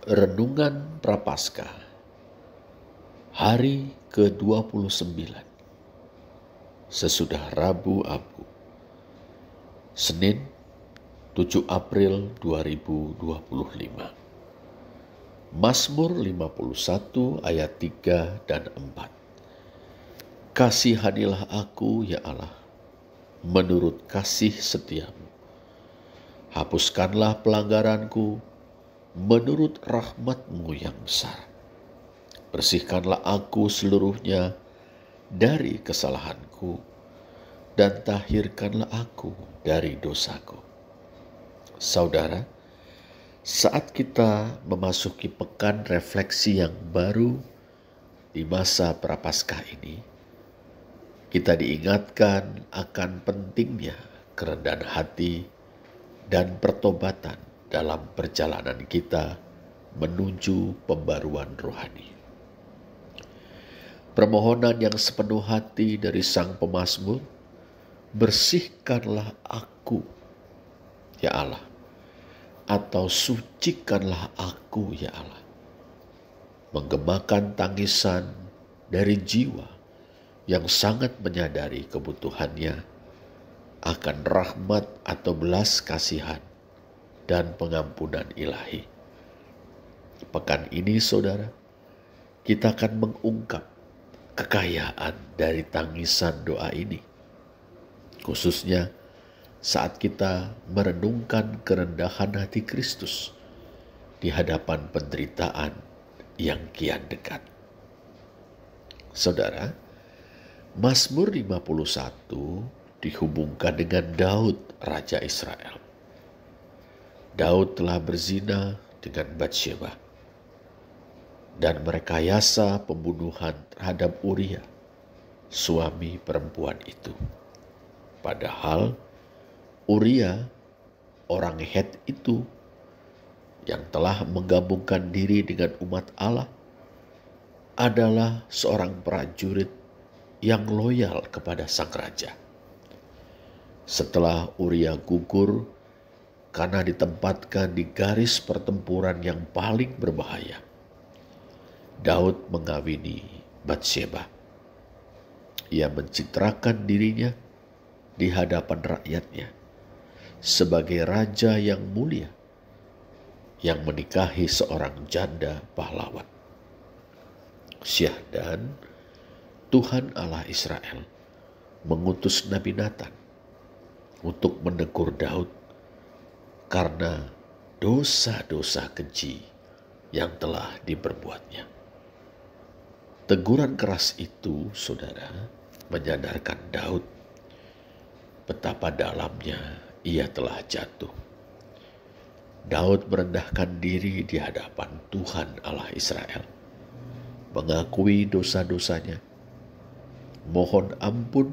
Renungan Prapaskah, hari ke-29, sesudah Rabu Abu, Senin 7 April 2025. Mazmur 51 ayat 3 dan 4. Kasihanilah aku, ya Allah, menurut kasih setiamu. Hapuskanlah pelanggaranku menurut rahmat-Mu yang besar. Bersihkanlah aku seluruhnya dari kesalahanku, dan tahirkanlah aku dari dosaku. Saudara, saat kita memasuki pekan refleksi yang baru di masa Prapaskah ini, kita diingatkan akan pentingnya kerendahan hati dan pertobatan dalam perjalanan kita menuju pembaruan rohani. Permohonan yang sepenuh hati dari sang pemazmur, bersihkanlah aku, ya Allah, atau sucikanlah aku, ya Allah, menggemakan tangisan dari jiwa yang sangat menyadari kebutuhannya akan rahmat atau belas kasihan dan pengampunan ilahi. Pekan ini, saudara, kita akan mengungkap kekayaan dari tangisan doa ini, khususnya saat kita merenungkan kerendahan hati Kristus di hadapan penderitaan yang kian dekat. Saudara, Mazmur 51 dihubungkan dengan Daud, Raja Israel. Daud telah berzina dengan Batsheba dan merekayasa pembunuhan terhadap Uria, suami perempuan itu. Padahal Uria, orang Het itu yang telah menggabungkan diri dengan umat Allah, adalah seorang prajurit yang loyal kepada sang raja. Setelah Uria gugur karena ditempatkan di garis pertempuran yang paling berbahaya, Daud mengawini Batsheba. Ia mencitrakan dirinya di hadapan rakyatnya sebagai raja yang mulia yang menikahi seorang janda pahlawan. Syahdan, Tuhan Allah Israel mengutus Nabi Nathan untuk menegur Daud karena dosa-dosa keji yang telah diperbuatnya. Teguran keras itu, saudara, menyadarkan Daud betapa dalamnya ia telah jatuh. Daud merendahkan diri di hadapan Tuhan Allah Israel, mengakui dosa-dosanya, mohon ampun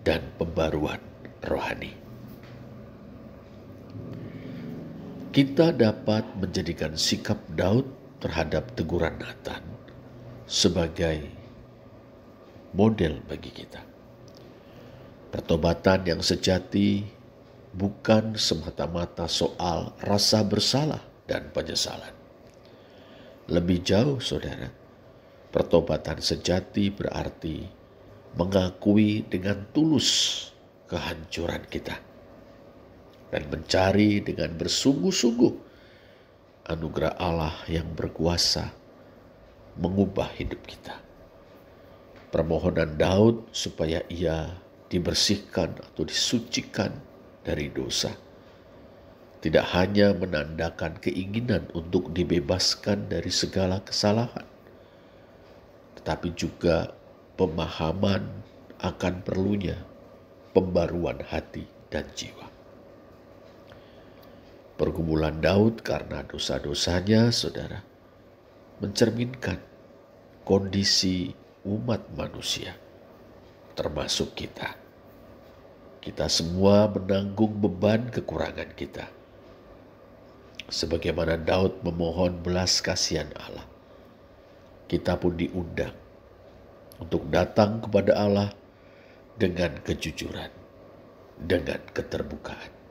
dan pembaruan rohani. Kita dapat menjadikan sikap Daud terhadap teguran Nathan sebagai model bagi kita. Pertobatan yang sejati bukan semata-mata soal rasa bersalah dan penyesalan. Lebih jauh, saudara, pertobatan sejati berarti mengakui dengan tulus kehancuran kita dan mencari dengan bersungguh-sungguh anugerah Allah yang berkuasa mengubah hidup kita. Permohonan Daud supaya ia dibersihkan atau disucikan dari dosa tidak hanya menandakan keinginan untuk dibebaskan dari segala kesalahan, tetapi juga pemahaman akan perlunya pembaruan hati dan jiwa. Pergumulan Daud karena dosa-dosanya, saudara, mencerminkan kondisi umat manusia, termasuk kita. Kita semua menanggung beban kekurangan kita. Sebagaimana Daud memohon belas kasihan Allah, kita pun diundang untuk datang kepada Allah dengan kejujuran, dengan keterbukaan.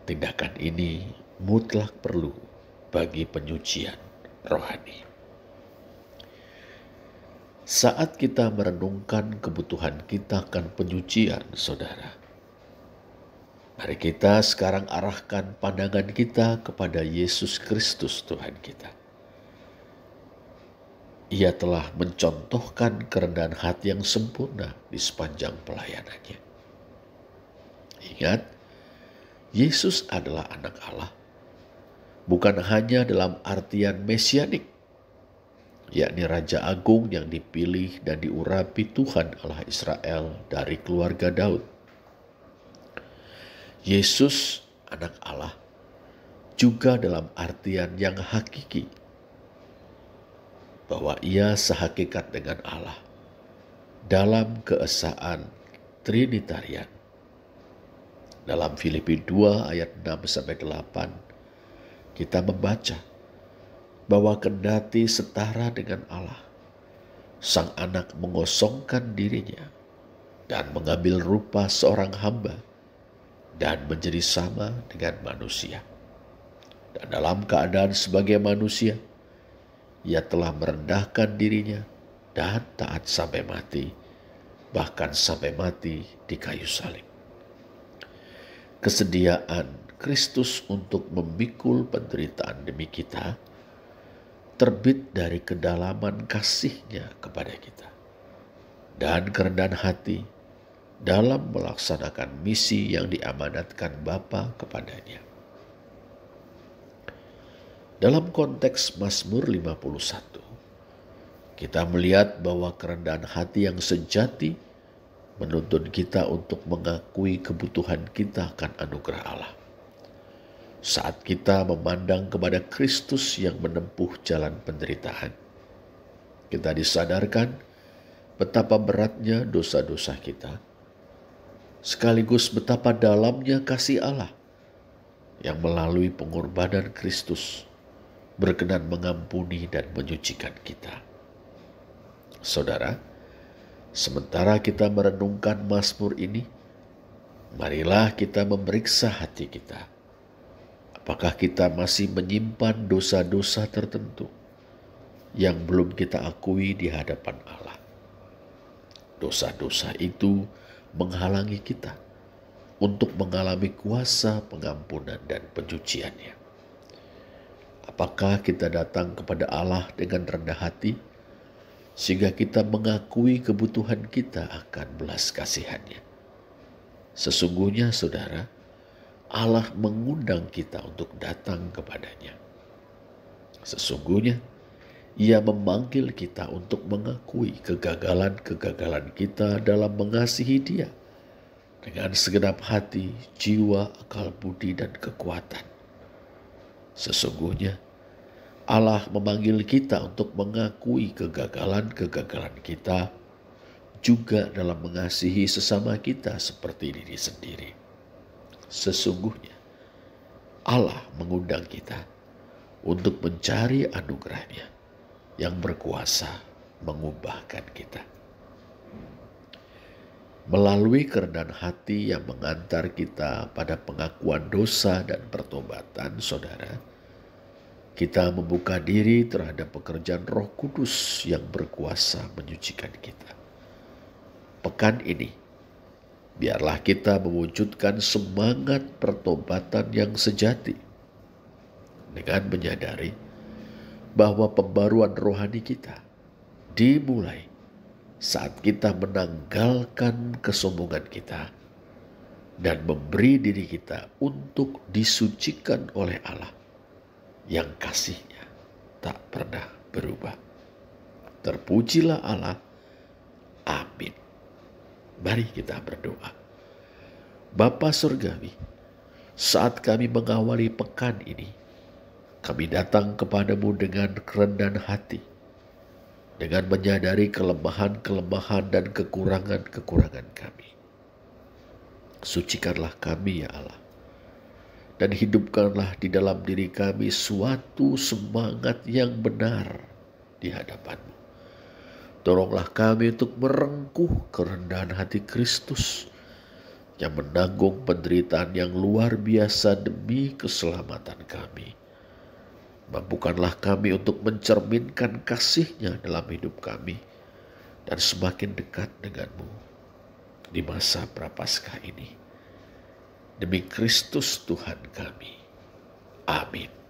Tindakan ini mutlak perlu bagi penyucian rohani. Saat kita merenungkan kebutuhan kita akan penyucian, saudara, mari kita sekarang arahkan pandangan kita kepada Yesus Kristus Tuhan kita. Ia telah mencontohkan kerendahan hati yang sempurna di sepanjang pelayanannya. Ingat, Yesus adalah anak Allah, bukan hanya dalam artian mesianik, yakni Raja Agung yang dipilih dan diurapi Tuhan Allah Israel dari keluarga Daud. Yesus, anak Allah, juga dalam artian yang hakiki, bahwa ia sehakikat dengan Allah dalam keesaan Trinitarian. Dalam Filipi 2 ayat 6-8 kita membaca bahwa kendati setara dengan Allah, Sang Anak mengosongkan dirinya dan mengambil rupa seorang hamba dan menjadi sama dengan manusia. Dan dalam keadaan sebagai manusia, ia telah merendahkan dirinya dan taat sampai mati, bahkan sampai mati di kayu salib. Kesediaan Kristus untuk memikul penderitaan demi kita terbit dari kedalaman kasih-Nya kepada kita dan kerendahan hati dalam melaksanakan misi yang diamanatkan Bapa kepadanya. Dalam konteks Mazmur 51, kita melihat bahwa kerendahan hati yang sejati menuntun kita untuk mengakui kebutuhan kita akan anugerah Allah. Saat kita memandang kepada Kristus yang menempuh jalan penderitaan, kita disadarkan betapa beratnya dosa-dosa kita, sekaligus betapa dalamnya kasih Allah yang melalui pengorbanan Kristus berkenan mengampuni dan menyucikan kita. Saudara, sementara kita merenungkan Mazmur ini, marilah kita memeriksa hati kita. Apakah kita masih menyimpan dosa-dosa tertentu yang belum kita akui di hadapan Allah? Dosa-dosa itu menghalangi kita untuk mengalami kuasa pengampunan dan penyuciannya. Apakah kita datang kepada Allah dengan rendah hati, sehingga kita mengakui kebutuhan kita akan belas kasihan-Nya? Sesungguhnya, saudara, Allah mengundang kita untuk datang kepadanya. Sesungguhnya, Ia memanggil kita untuk mengakui kegagalan-kegagalan kita dalam mengasihi Dia dengan segenap hati, jiwa, akal budi, dan kekuatan. Sesungguhnya, Allah memanggil kita untuk mengakui kegagalan-kegagalan kita juga dalam mengasihi sesama kita seperti diri sendiri. Sesungguhnya, Allah mengundang kita untuk mencari anugerah-Nya yang berkuasa mengubahkan kita. Melalui kerendahan hati yang mengantar kita pada pengakuan dosa dan pertobatan, saudara, kita membuka diri terhadap pekerjaan Roh Kudus yang berkuasa menyucikan kita. Pekan ini, biarlah kita mewujudkan semangat pertobatan yang sejati dengan menyadari bahwa pembaruan rohani kita dimulai saat kita menanggalkan kesombongan kita dan memberi diri kita untuk disucikan oleh Allah yang kasih-Nya tak pernah berubah. Terpujilah Allah. Amin. Mari kita berdoa. Bapa Surgawi, saat kami mengawali pekan ini, kami datang kepadamu dengan kerendahan hati, dengan menyadari kelemahan-kelemahan dan kekurangan-kekurangan kami. Sucikanlah kami, ya Allah, dan hidupkanlah di dalam diri kami suatu semangat yang benar di hadapan-Mu. Tolonglah kami untuk merengkuh kerendahan hati Kristus yang menanggung penderitaan yang luar biasa demi keselamatan kami. Mampukanlah kami untuk mencerminkan kasih-Nya dalam hidup kami dan semakin dekat denganmu di masa Prapaskah ini. Demi Kristus Tuhan kami. Amin.